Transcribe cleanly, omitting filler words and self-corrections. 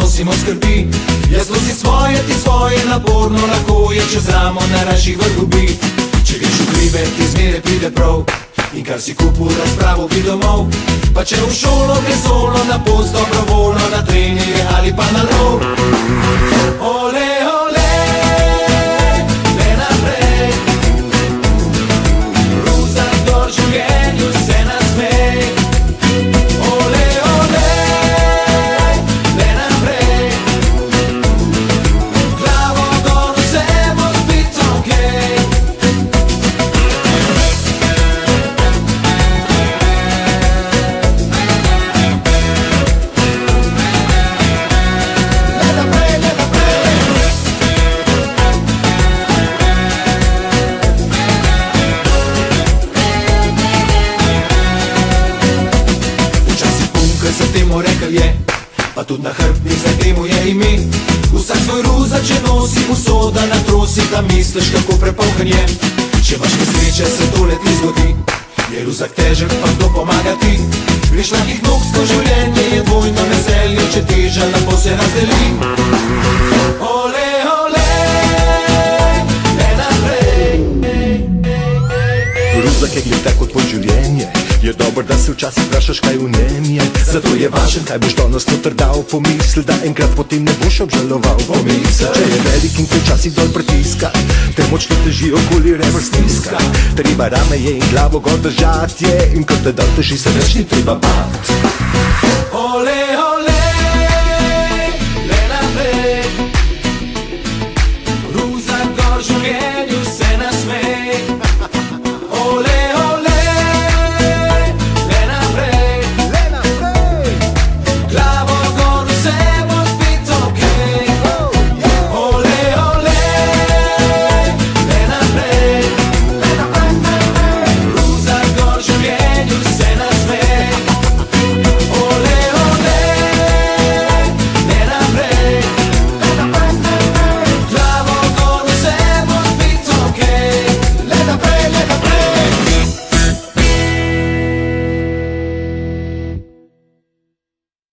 nosimo skrbi. Jaz nosi svoje, ti svoje, naporno lahko je čez ramo na ražjih vrhubi. Če greš v hribe, ti zmeraj pride prav, in kar si kupil razpravo bi domov. Pa če v šolo gre solo, na pot dobrovoljno, na treninge ali pa na lov. Ole, ole, le naprej, Ruzak do življenju se nasmej. Ole, ole, le naprej, glavo dol, vse bo spet okej. Se temu rekel je, pa tudi na hrbtnih zdaj temu je ime. Vsak svoj ruzak, če nosi usoda na trosi, da misliš, kako prepolkan je. Če imaš nesreče, se tole ti zgodi, je ruzak težek, pa kdo pomaga ti. Greš lahkih nog skozi življenje, je dvojno veselje, če teža lepo se razdeli. Ole, ole, le naprej. Ruzak je gleda kot tvoj življenje, je dobro, da se včasih vprašaš, kaj v njem je. Zato je važen, kaj boš danes noter dal. Pomisli, da enkrat potem ne boš obžaloval. Pomisli, če je velik in te včasih dol pritiska, te močno teži okoli rebr stiska. Treba rame je in glavo gor držati je, in ko te dol teži, se več ni treba bati. Ole, ole.